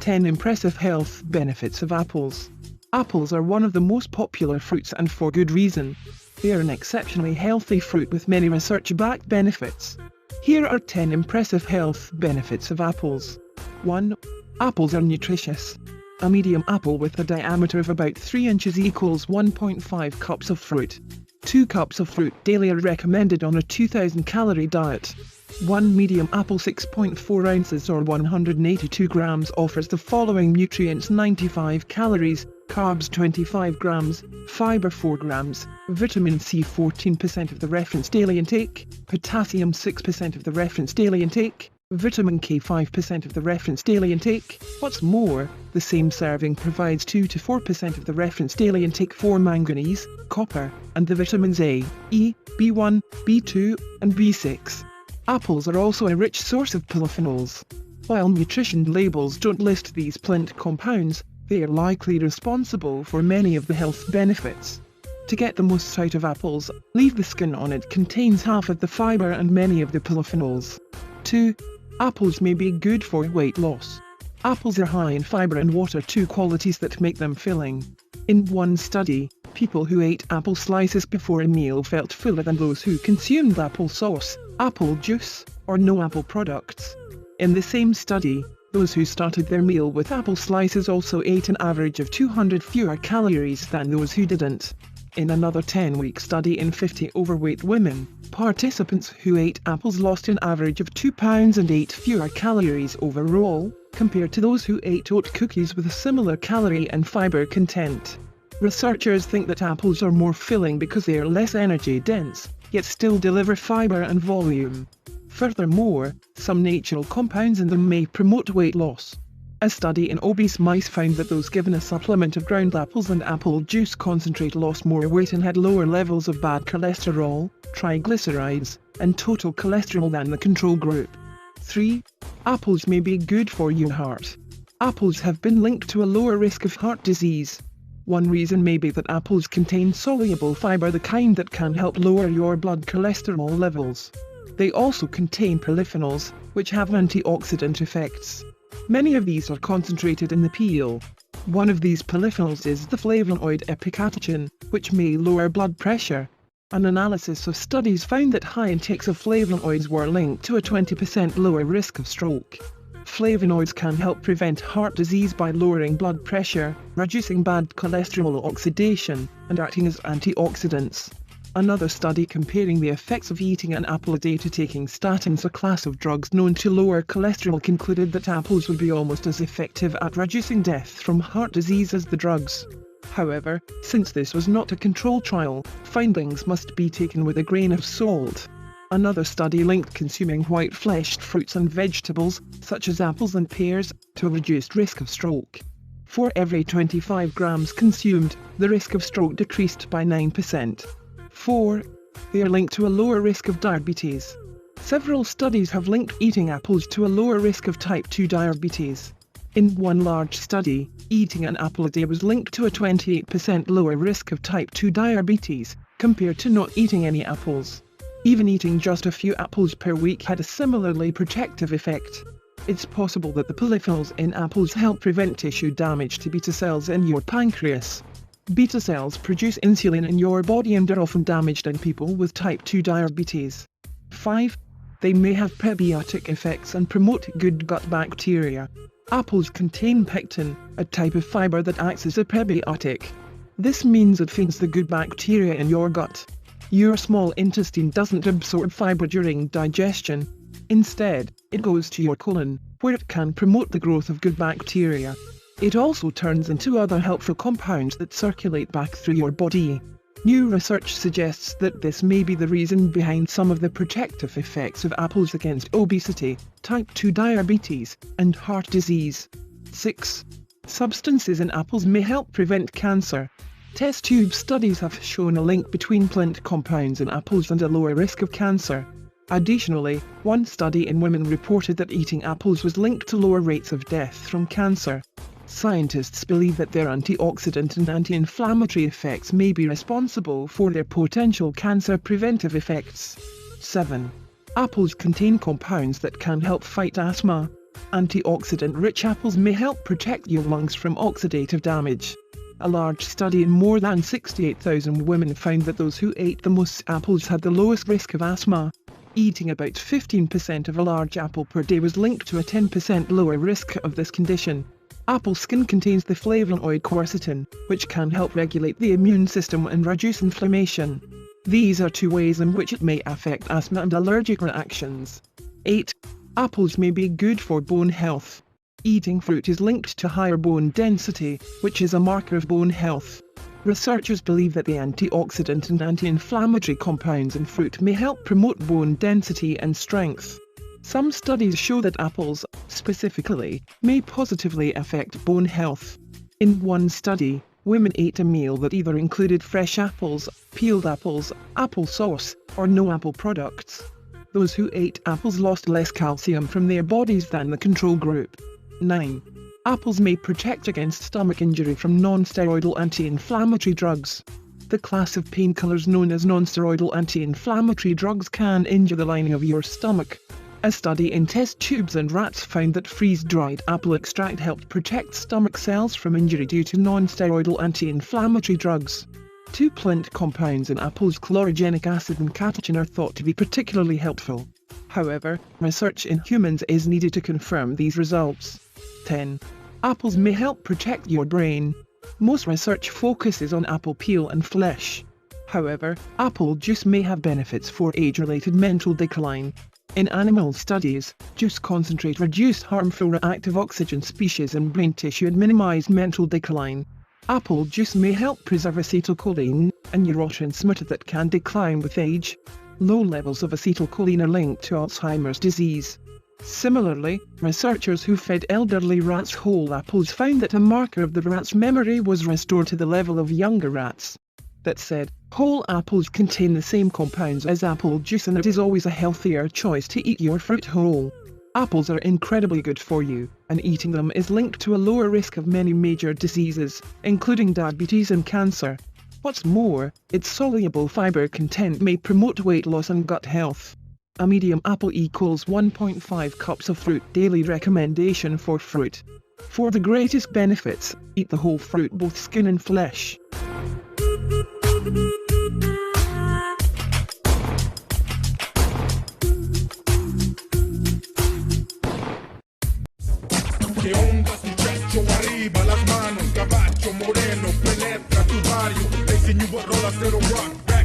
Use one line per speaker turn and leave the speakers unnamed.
10 Impressive health benefits of apples. Apples are one of the most popular fruits, and for good reason. They are an exceptionally healthy fruit with many research-backed benefits. Here are 10 impressive health benefits of apples. 1. Apples are nutritious. A medium apple with a diameter of about 3 inches equals 1.5 cups of fruit. 2 cups of fruit daily are recommended on a 2,000-calorie diet. 1 medium apple 6.4 ounces or 182 grams offers the following nutrients: 95 calories, carbs 25 grams, fiber 4 grams, vitamin C 14% of the reference daily intake, potassium 6% of the reference daily intake, vitamin K 5% of the reference daily intake. What's more, the same serving provides 2 to 4% of the reference daily intake for manganese, copper, and the vitamins A, E, B1, B2, and B6. Apples are also a rich source of polyphenols. While nutrition labels don't list these plant compounds, they are likely responsible for many of the health benefits. To get the most out of apples, leave the skin on. It contains half of the fiber and many of the polyphenols. 2. Apples may be good for weight loss. Apples are high in fiber and water, two qualities that make them filling. In one study, people who ate apple slices before a meal felt fuller than those who consumed apple sauce, apple juice, or no apple products. In the same study, those who started their meal with apple slices also ate an average of 200 fewer calories than those who didn't. In another 10-week study in 50 overweight women, participants who ate apples lost an average of 2 pounds and ate fewer calories overall, compared to those who ate oat cookies with a similar calorie and fiber content. Researchers think that apples are more filling because they are less energy dense, yet still deliver fiber and volume. Furthermore, some natural compounds in them may promote weight loss. A study in obese mice found that those given a supplement of ground apples and apple juice concentrate lost more weight and had lower levels of bad cholesterol, triglycerides, and total cholesterol than the control group. 3. Apples may be good for your heart. Apples have been linked to a lower risk of heart disease. One reason may be that apples contain soluble fiber, the kind that can help lower your blood cholesterol levels. They also contain polyphenols, which have antioxidant effects. Many of these are concentrated in the peel. One of these polyphenols is the flavonoid epicatechin, which may lower blood pressure. An analysis of studies found that high intakes of flavonoids were linked to a 20% lower risk of stroke. Flavonoids can help prevent heart disease by lowering blood pressure, reducing bad cholesterol oxidation, and acting as antioxidants. Another study comparing the effects of eating an apple a day to taking statins, a class of drugs known to lower cholesterol, concluded that apples would be almost as effective at reducing death from heart disease as the drugs. However, since this was not a controlled trial, findings must be taken with a grain of salt. Another study linked consuming white-fleshed fruits and vegetables, such as apples and pears, to a reduced risk of stroke. For every 25 grams consumed, the risk of stroke decreased by 9%. 4. They are linked to a lower risk of diabetes. Several studies have linked eating apples to a lower risk of type 2 diabetes. In one large study, eating an apple a day was linked to a 28% lower risk of type 2 diabetes, compared to not eating any apples. Even eating just a few apples per week had a similarly protective effect. It's possible that the polyphenols in apples help prevent tissue damage to beta cells in your pancreas. Beta cells produce insulin in your body and are often damaged in people with type 2 diabetes. 5. They may have prebiotic effects and promote good gut bacteria. Apples contain pectin, a type of fiber that acts as a prebiotic. This means it feeds the good bacteria in your gut. Your small intestine doesn't absorb fiber during digestion. Instead, it goes to your colon, where it can promote the growth of good bacteria. It also turns into other helpful compounds that circulate back through your body. New research suggests that this may be the reason behind some of the protective effects of apples against obesity, type 2 diabetes, and heart disease. 6. Substances in apples may help prevent cancer. Test tube studies have shown a link between plant compounds in apples and a lower risk of cancer. Additionally, one study in women reported that eating apples was linked to lower rates of death from cancer. Scientists believe that their antioxidant and anti-inflammatory effects may be responsible for their potential cancer preventive effects. 7. Apples contain compounds that can help fight asthma. Antioxidant-rich apples may help protect your lungs from oxidative damage. A large study in more than 68,000 women found that those who ate the most apples had the lowest risk of asthma. Eating about 15% of a large apple per day was linked to a 10% lower risk of this condition. Apple skin contains the flavonoid quercetin, which can help regulate the immune system and reduce inflammation. These are two ways in which it may affect asthma and allergic reactions. 8. Apples may be good for bone health. Eating fruit is linked to higher bone density, which is a marker of bone health. Researchers believe that the antioxidant and anti-inflammatory compounds in fruit may help promote bone density and strength. Some studies show that apples, specifically, may positively affect bone health. In one study, women ate a meal that either included fresh apples, peeled apples, applesauce, or no apple products. Those who ate apples lost less calcium from their bodies than the control group. 9. Apples may protect against stomach injury from non-steroidal anti-inflammatory drugs. The class of painkillers known as non-steroidal anti-inflammatory drugs can injure the lining of your stomach. A study in test tubes and rats found that freeze-dried apple extract helped protect stomach cells from injury due to non-steroidal anti-inflammatory drugs. Two plant compounds in apples, chlorogenic acid and catechin, are thought to be particularly helpful. However, research in humans is needed to confirm these results. 10. Apples may help protect your brain. Most research focuses on apple peel and flesh. However, apple juice may have benefits for age-related mental decline. In animal studies, juice concentrate reduced harmful reactive oxygen species in brain tissue and minimize mental decline. Apple juice may help preserve acetylcholine, a neurotransmitter that can decline with age. Low levels of acetylcholine are linked to Alzheimer's disease. Similarly, researchers who fed elderly rats whole apples found that a marker of the rat's memory was restored to the level of younger rats. That said, whole apples contain the same compounds as apple juice, and it is always a healthier choice to eat your fruit whole. Apples are incredibly good for you, and eating them is linked to a lower risk of many major diseases, including diabetes and cancer. What's more, its soluble fiber content may promote weight loss and gut health. A medium apple equals 1.5 cups of fruit daily. Recommendation for fruit. For the greatest benefits, eat the whole fruit, both skin and flesh.
¿Qué onda su pecho arriba, las manos, caballo moreno, penetra tu barrio, te enseño rolas de rock.